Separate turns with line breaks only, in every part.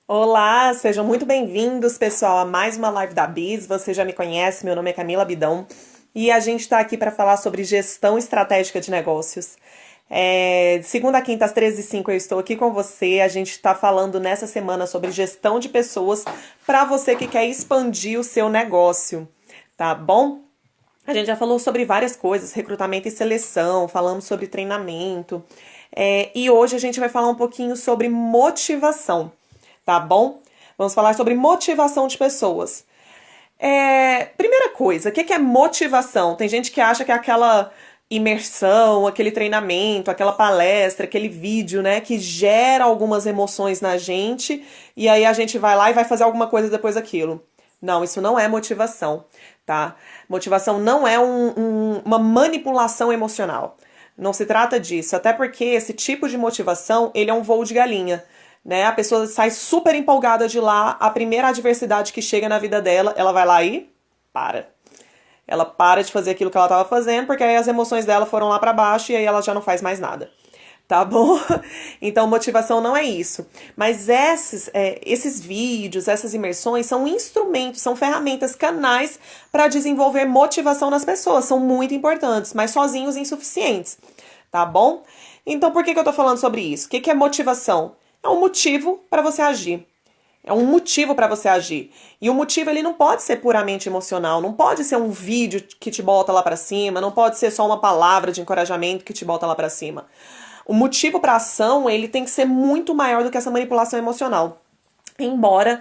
Olá, sejam muito bem-vindos, pessoal, a mais uma live da Biz. Você já me conhece, meu nome é Camila Bidão e a gente está aqui para falar sobre gestão estratégica de negócios. De segunda a quinta, às 13h05, eu estou aqui com você. A gente está falando nessa semana sobre gestão de pessoas para você que quer expandir o seu negócio, tá bom? A gente já falou sobre várias coisas, recrutamento e seleção, falamos sobre treinamento, e hoje a gente vai falar um pouquinho sobre motivação, tá bom? Vamos falar sobre motivação de pessoas. Primeira coisa, o que é motivação? Tem gente que acha que é aquela imersão, aquele treinamento, aquela palestra, aquele vídeo, né, que gera algumas emoções na gente e aí a gente vai lá e vai fazer alguma coisa depois daquilo. Não, isso não é motivação, tá? Motivação não é uma manipulação emocional. Não se trata disso, até porque esse tipo de motivação, ele é um voo de galinha, né? A pessoa sai super empolgada de lá, a primeira adversidade que chega na vida dela, ela vai lá e para. Ela para de fazer aquilo que ela estava fazendo, porque aí as emoções dela foram lá para baixo e aí ela já não faz mais nada. Tá bom? Então, motivação não é isso. Mas esses vídeos, essas imersões são instrumentos, são ferramentas, canais para desenvolver motivação nas pessoas. São muito importantes, mas sozinhos insuficientes. Tá bom? Então, por que eu tô falando sobre isso? O que é motivação? É um motivo para você agir. É um motivo para você agir. E o motivo ele não pode ser puramente emocional, não pode ser um vídeo que te bota lá para cima, não pode ser só uma palavra de encorajamento que te bota lá para cima. O motivo para ação ele tem que ser muito maior do que essa manipulação emocional. Embora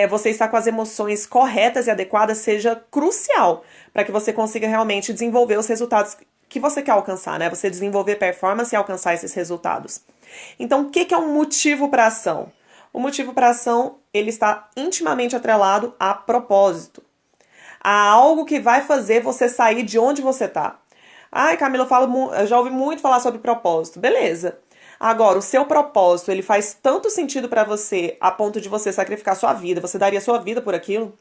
você estar com as emoções corretas e adequadas seja crucial para que você consiga realmente desenvolver os resultados que você quer alcançar, né? Você desenvolver performance e alcançar esses resultados. Então, o que é um motivo para ação? O motivo para ação ele está intimamente atrelado a propósito, a algo que vai fazer você sair de onde você está. Ai, Camila, eu já ouvi muito falar sobre propósito. Beleza. Agora, o seu propósito, ele faz tanto sentido para você a ponto de você sacrificar sua vida, você daria sua vida por aquilo?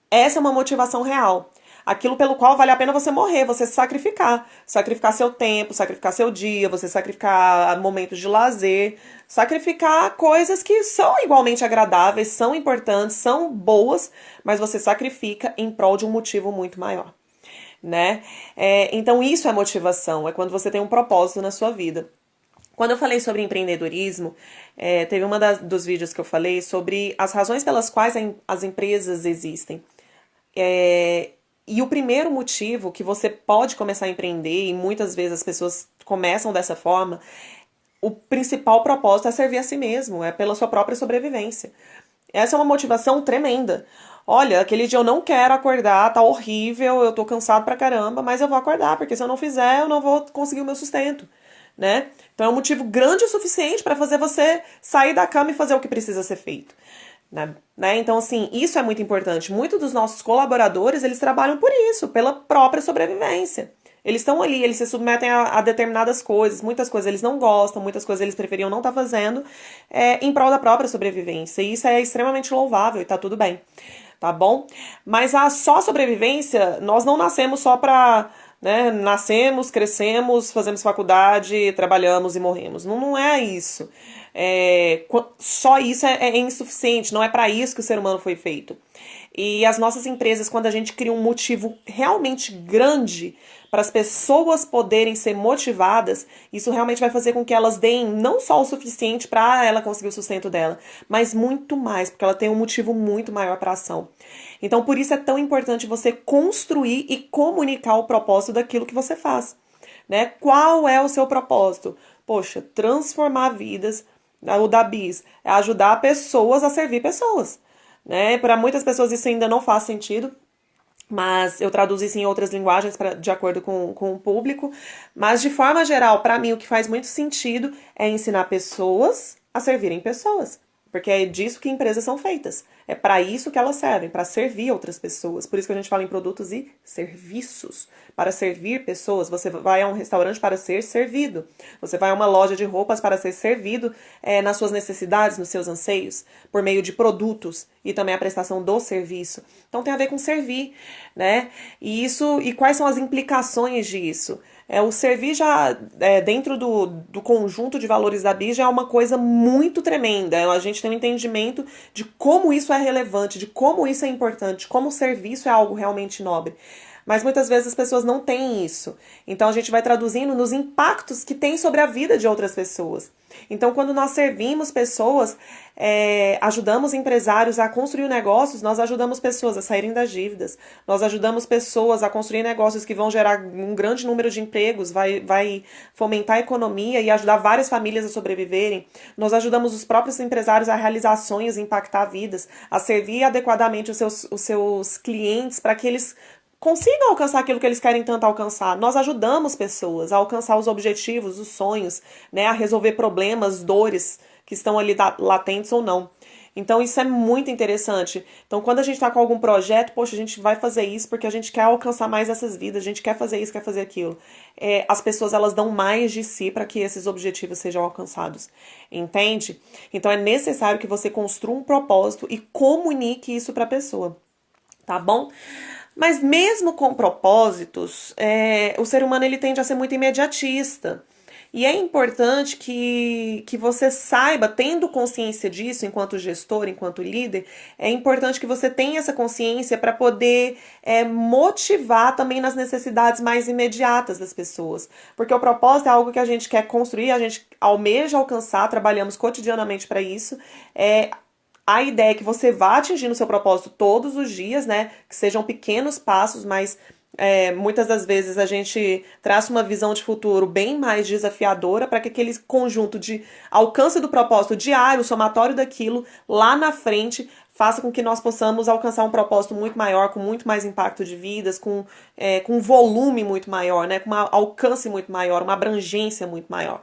Essa é uma motivação real. Aquilo pelo qual vale a pena você morrer, você se sacrificar. Sacrificar seu tempo, sacrificar seu dia, você sacrificar momentos de lazer, sacrificar coisas que são igualmente agradáveis, são importantes, são boas, mas você sacrifica em prol de um motivo muito maior, né? Então isso é motivação, é quando você tem um propósito na sua vida. Quando eu falei sobre empreendedorismo, teve dos vídeos que eu falei sobre as razões pelas quais as empresas existem. E o primeiro motivo que você pode começar a empreender, e muitas vezes as pessoas começam dessa forma, o principal propósito é servir a si mesmo, é pela sua própria sobrevivência. Essa é uma motivação tremenda. Olha, aquele dia eu não quero acordar, tá horrível, eu tô cansado pra caramba, mas eu vou acordar, porque se eu não fizer, eu não vou conseguir o meu sustento, né? Então é um motivo grande o suficiente para fazer você sair da cama e fazer o que precisa ser feito. Né? Então, assim, isso é muito importante. Muitos dos nossos colaboradores, eles trabalham por isso, pela própria sobrevivência. Eles estão ali, eles se submetem a determinadas coisas, muitas coisas eles não gostam, muitas coisas eles preferiam não estar fazendo, em prol da própria sobrevivência. E isso é extremamente louvável e tá tudo bem, tá bom? Mas a só sobrevivência, nós não nascemos só pra, né, nascemos, crescemos, fazemos faculdade, trabalhamos e morremos. Não, não é isso. Só isso é insuficiente, não é para isso que o ser humano foi feito. E as nossas empresas, quando a gente cria um motivo realmente grande para as pessoas poderem ser motivadas, isso realmente vai fazer com que elas deem não só o suficiente para ela conseguir o sustento dela, mas muito mais, porque ela tem um motivo muito maior para a ação. Então, por isso é tão importante você construir e comunicar o propósito daquilo que você faz, né? Qual é o seu propósito? Poxa, transformar vidas. O da Biz é ajudar pessoas a servir pessoas, né? Para muitas pessoas isso ainda não faz sentido, mas eu traduzo isso em outras linguagens de acordo com o público. Mas de forma geral, para mim, o que faz muito sentido é ensinar pessoas a servirem pessoas. Porque é disso que empresas são feitas. É para isso que elas servem, para servir outras pessoas. Por isso que a gente fala em produtos e serviços. Para servir pessoas, você vai a um restaurante para ser servido. Você vai a uma loja de roupas para ser servido nas suas necessidades, nos seus anseios, por meio de produtos e também a prestação do serviço. Então tem a ver com servir, né? E quais são as implicações disso? O servir já, dentro do conjunto de valores da BIS, já é uma coisa muito tremenda. A gente tem um entendimento de como isso é relevante, de como isso é importante, como o serviço é algo realmente nobre. Mas muitas vezes as pessoas não têm isso. Então a gente vai traduzindo nos impactos que tem sobre a vida de outras pessoas. Então, quando nós servimos pessoas, ajudamos empresários a construir negócios, nós ajudamos pessoas a saírem das dívidas, nós ajudamos pessoas a construir negócios que vão gerar um grande número de empregos, vai fomentar a economia e ajudar várias famílias a sobreviverem. Nós ajudamos os próprios empresários a realizar sonhos, impactar vidas, a servir adequadamente os seus clientes para que eles consigam alcançar aquilo que eles querem tanto alcançar. Nós ajudamos pessoas a alcançar os objetivos, os sonhos, né, a resolver problemas, dores que estão ali latentes ou não. Então isso é muito interessante. Então quando a gente está com algum projeto, poxa, a gente vai fazer isso porque a gente quer alcançar mais essas vidas, a gente quer fazer isso, quer fazer aquilo. As pessoas, elas dão mais de si para que esses objetivos sejam alcançados. Entende? Então é necessário que você construa um propósito e comunique isso para a pessoa. Tá bom? Mas mesmo com propósitos, o ser humano ele tende a ser muito imediatista. E é importante que você saiba, tendo consciência disso enquanto gestor, enquanto líder, é importante que você tenha essa consciência para poder motivar também nas necessidades mais imediatas das pessoas. Porque o propósito é algo que a gente quer construir, a gente almeja alcançar, trabalhamos cotidianamente para isso. A ideia é que você vá atingindo o seu propósito todos os dias, né? Que sejam pequenos passos, mas muitas das vezes a gente traça uma visão de futuro bem mais desafiadora para que aquele conjunto de alcance do propósito diário, somatório daquilo, lá na frente, faça com que nós possamos alcançar um propósito muito maior, com muito mais impacto de vidas, com um volume muito maior, né? Com um alcance muito maior, uma abrangência muito maior.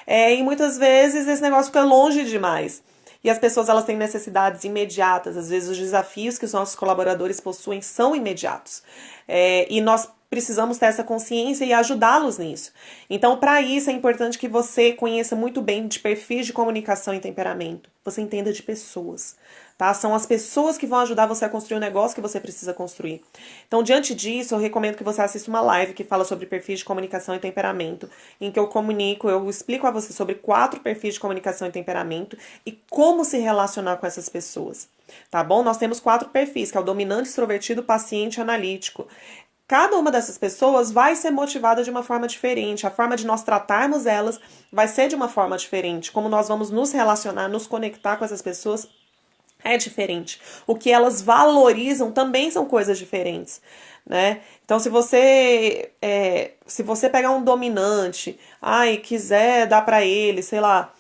E muitas vezes esse negócio fica longe demais. E as pessoas, elas têm necessidades imediatas. Às vezes os desafios que os nossos colaboradores possuem são imediatos. E nós precisamos ter essa consciência e ajudá-los nisso. Então, para isso, é importante que você conheça muito bem de perfis de comunicação e temperamento. Você entenda de pessoas, tá? São as pessoas que vão ajudar você a construir o negócio que você precisa construir. Então, diante disso, eu recomendo que você assista uma live que fala sobre perfis de comunicação e temperamento, em que eu explico a você sobre 4 perfis de comunicação e temperamento e como se relacionar com essas pessoas, tá bom? Nós temos 4 perfis, que é o dominante, extrovertido, paciente e analítico. Cada uma dessas pessoas vai ser motivada de uma forma diferente, a forma de nós tratarmos elas vai ser de uma forma diferente, como nós vamos nos relacionar, nos conectar com essas pessoas é diferente. O que elas valorizam também são coisas diferentes, né? Então, se você pegar um dominante, e quiser dar pra ele, sei lá,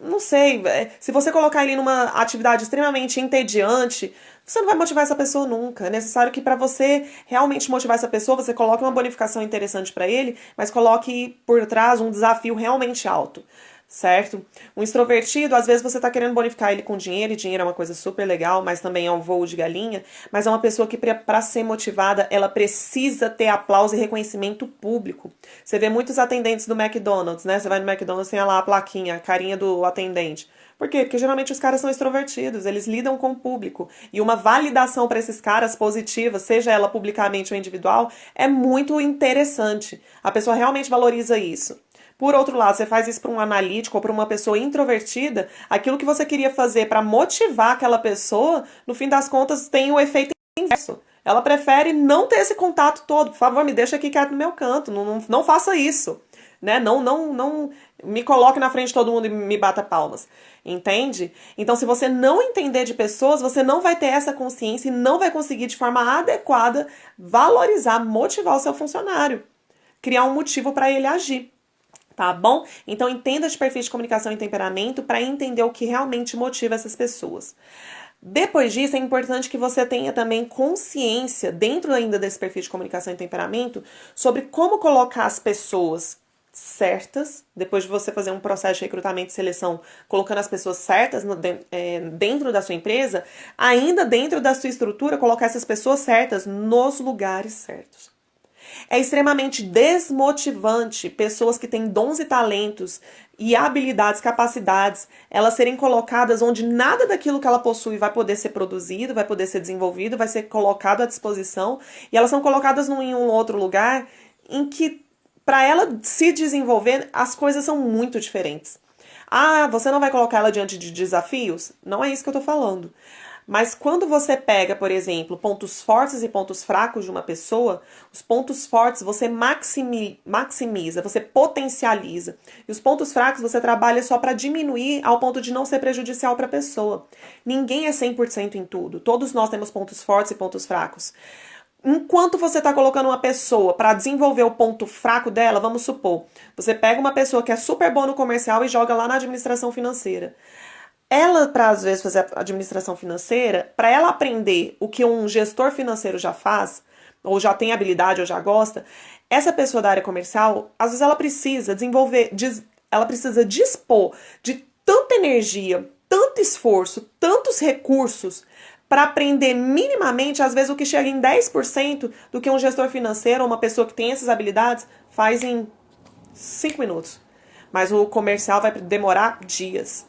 não sei, se você colocar ele numa atividade extremamente entediante, você não vai motivar essa pessoa nunca. É necessário que para você realmente motivar essa pessoa, você coloque uma bonificação interessante para ele, mas coloque por trás um desafio realmente alto, certo? Um extrovertido, às vezes você tá querendo bonificar ele com dinheiro, e dinheiro é uma coisa super legal, mas também é um voo de galinha, mas é uma pessoa que para ser motivada, ela precisa ter aplauso e reconhecimento público. Você vê muitos atendentes do McDonald's, né? Você vai no McDonald's, tem lá a plaquinha, a carinha do atendente. Por quê? Porque geralmente os caras são extrovertidos, eles lidam com o público. E uma validação para esses caras positiva, seja ela publicamente ou individual, é muito interessante. A pessoa realmente valoriza isso. Por outro lado, você faz isso para um analítico ou para uma pessoa introvertida, aquilo que você queria fazer para motivar aquela pessoa, no fim das contas, tem o efeito inverso. Ela prefere não ter esse contato todo. Por favor, me deixa aqui quieto no meu canto. Não faça isso. Né? Não me coloque na frente de todo mundo e me bata palmas. Entende? Então, se você não entender de pessoas, você não vai ter essa consciência e não vai conseguir, de forma adequada, valorizar, motivar o seu funcionário. Criar um motivo para ele agir. Tá bom? Então, entenda de perfis de comunicação e temperamento para entender o que realmente motiva essas pessoas. Depois disso, é importante que você tenha também consciência, dentro ainda desse perfil de comunicação e temperamento, sobre como colocar as pessoas certas, depois de você fazer um processo de recrutamento e seleção, colocando as pessoas certas dentro da sua empresa, ainda dentro da sua estrutura, colocar essas pessoas certas nos lugares certos. É extremamente desmotivante pessoas que têm dons e talentos e habilidades, capacidades, elas serem colocadas onde nada daquilo que ela possui vai poder ser produzido, vai poder ser desenvolvido, vai ser colocado à disposição, e elas são colocadas em um outro lugar em que, para ela se desenvolver, as coisas são muito diferentes. Ah, você não vai colocar ela diante de desafios? Não é isso que eu tô falando. Mas quando você pega, por exemplo, pontos fortes e pontos fracos de uma pessoa, os pontos fortes você maximiza, você potencializa. E os pontos fracos você trabalha só para diminuir ao ponto de não ser prejudicial para a pessoa. Ninguém é 100% em tudo. Todos nós temos pontos fortes e pontos fracos. Enquanto você está colocando uma pessoa para desenvolver o ponto fraco dela, vamos supor, você pega uma pessoa que é super boa no comercial e joga lá na administração financeira. Ela, para às vezes fazer a administração financeira, para ela aprender o que um gestor financeiro já faz, ou já tem habilidade, ou já gosta, essa pessoa da área comercial, às vezes ela precisa desenvolver, ela precisa dispor de tanta energia, tanto esforço, tantos recursos para aprender minimamente, às vezes o que chega em 10% do que um gestor financeiro ou uma pessoa que tem essas habilidades faz em 5 minutos. Mas o comercial vai demorar dias,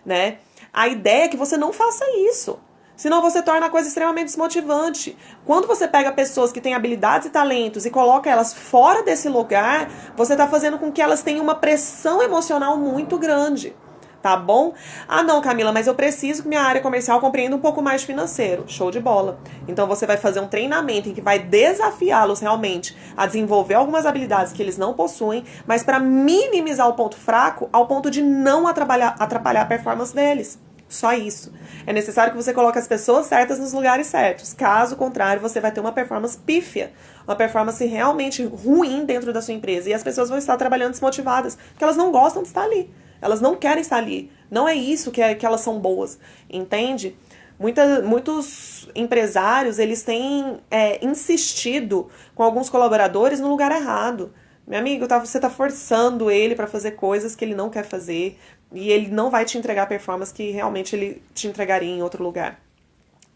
né? A ideia é que você não faça isso. Senão você torna a coisa extremamente desmotivante. Quando você pega pessoas que têm habilidades e talentos e coloca elas fora desse lugar, você está fazendo com que elas tenham uma pressão emocional muito grande. Tá bom? Ah, não, Camila, mas eu preciso que minha área comercial compreenda um pouco mais de financeiro. Show de bola. Então você vai fazer um treinamento em que vai desafiá-los realmente a desenvolver algumas habilidades que eles não possuem, mas para minimizar o ponto fraco, ao ponto de não atrapalhar a performance deles. Só isso. É necessário que você coloque as pessoas certas nos lugares certos. Caso contrário, você vai ter uma performance pífia, uma performance realmente ruim dentro da sua empresa. E as pessoas vão estar trabalhando desmotivadas, porque elas não gostam de estar ali. Elas não querem estar ali. Não é isso que elas são boas. Entende? Muitos empresários, eles têm insistido com alguns colaboradores no lugar errado. Meu amigo, você está forçando ele para fazer coisas que ele não quer fazer e ele não vai te entregar a performance que realmente ele te entregaria em outro lugar.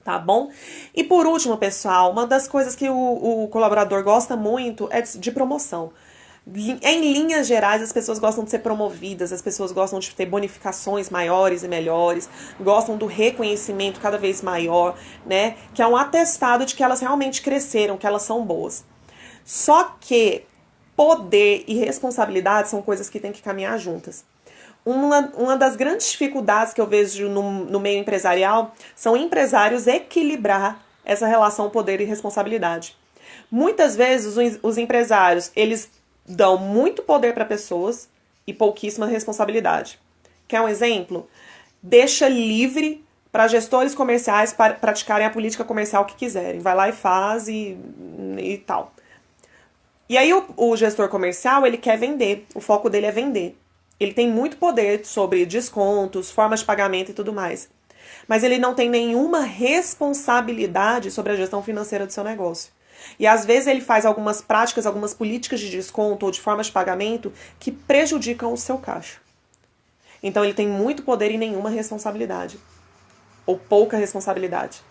Tá bom? E por último, pessoal, uma das coisas que o colaborador gosta muito é de promoção. Em linhas gerais, as pessoas gostam de ser promovidas, as pessoas gostam de ter bonificações maiores e melhores, gostam do reconhecimento cada vez maior, né? Que é um atestado de que elas realmente cresceram, que elas são boas. Só que poder e responsabilidade são coisas que têm que caminhar juntas. Uma das grandes dificuldades que eu vejo no meio empresarial são empresários equilibrar essa relação poder e responsabilidade. Muitas vezes os empresários, eles dão muito poder para pessoas e pouquíssima responsabilidade. Quer um exemplo? Deixa livre para gestores comerciais praticarem a política comercial que quiserem. Vai lá e faz e tal. E aí o gestor comercial, ele quer vender. O foco dele é vender. Ele tem muito poder sobre descontos, formas de pagamento e tudo mais. Mas ele não tem nenhuma responsabilidade sobre a gestão financeira do seu negócio. E às vezes ele faz algumas práticas, algumas políticas de desconto ou de formas de pagamento que prejudicam o seu caixa. Então ele tem muito poder e nenhuma responsabilidade. Ou pouca responsabilidade.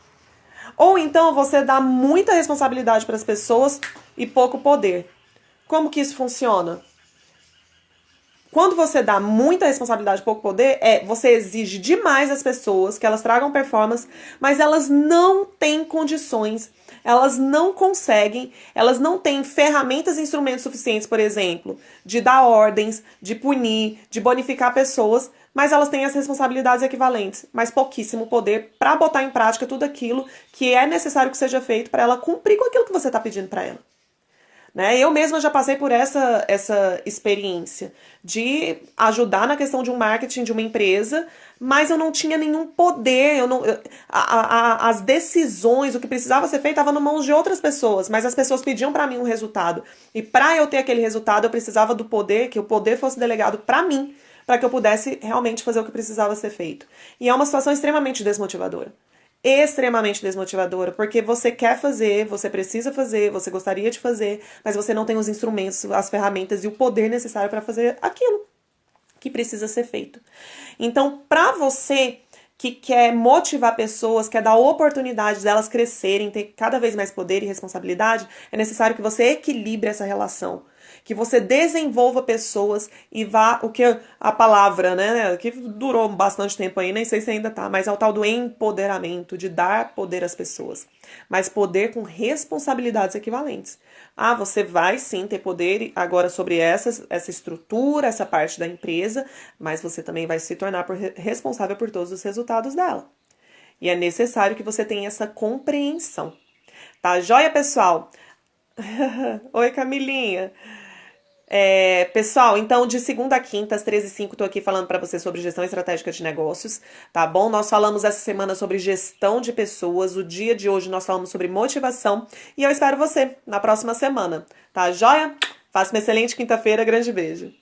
Ou então você dá muita responsabilidade para as pessoas e pouco poder. Como que isso funciona? Quando você dá muita responsabilidade e pouco poder, você exige demais das pessoas que elas tragam performance, mas elas não têm condições, elas não conseguem, elas não têm ferramentas e instrumentos suficientes, por exemplo, de dar ordens, de punir, de bonificar pessoas, mas elas têm as responsabilidades equivalentes, mas pouquíssimo poder para botar em prática tudo aquilo que é necessário que seja feito para ela cumprir com aquilo que você está pedindo para ela. Né? Eu mesma já passei por essa experiência de ajudar na questão de um marketing de uma empresa, mas eu não tinha nenhum poder, as decisões, o que precisava ser feito estava nas mãos de outras pessoas, mas as pessoas pediam para mim um resultado. E para eu ter aquele resultado, eu precisava do poder, que o poder fosse delegado para mim, para que eu pudesse realmente fazer o que precisava ser feito. E é uma situação extremamente desmotivadora. Extremamente desmotivadora, porque você quer fazer, você precisa fazer, você gostaria de fazer, mas você não tem os instrumentos, as ferramentas e o poder necessário para fazer aquilo que precisa ser feito. Então, para você que quer motivar pessoas, quer dar oportunidade delas crescerem, ter cada vez mais poder e responsabilidade, é necessário que você equilibre essa relação. que você desenvolva pessoas e vá, o que a palavra, né, que durou bastante tempo aí, nem sei se ainda tá, mas é o tal do empoderamento, de dar poder às pessoas, mas poder com responsabilidades equivalentes. Ah, você vai sim ter poder agora sobre essa estrutura, essa parte da empresa, mas você também vai se tornar responsável por todos os resultados dela. E é necessário que você tenha essa compreensão. Tá joia, pessoal? Oi, Camilinha. Pessoal, então de segunda a quinta, às 13h05, tô aqui falando para você sobre gestão estratégica de negócios, tá bom? Nós falamos essa semana sobre gestão de pessoas, o dia de hoje nós falamos sobre motivação e eu espero você na próxima semana, tá joia? Faça uma excelente quinta-feira, grande beijo.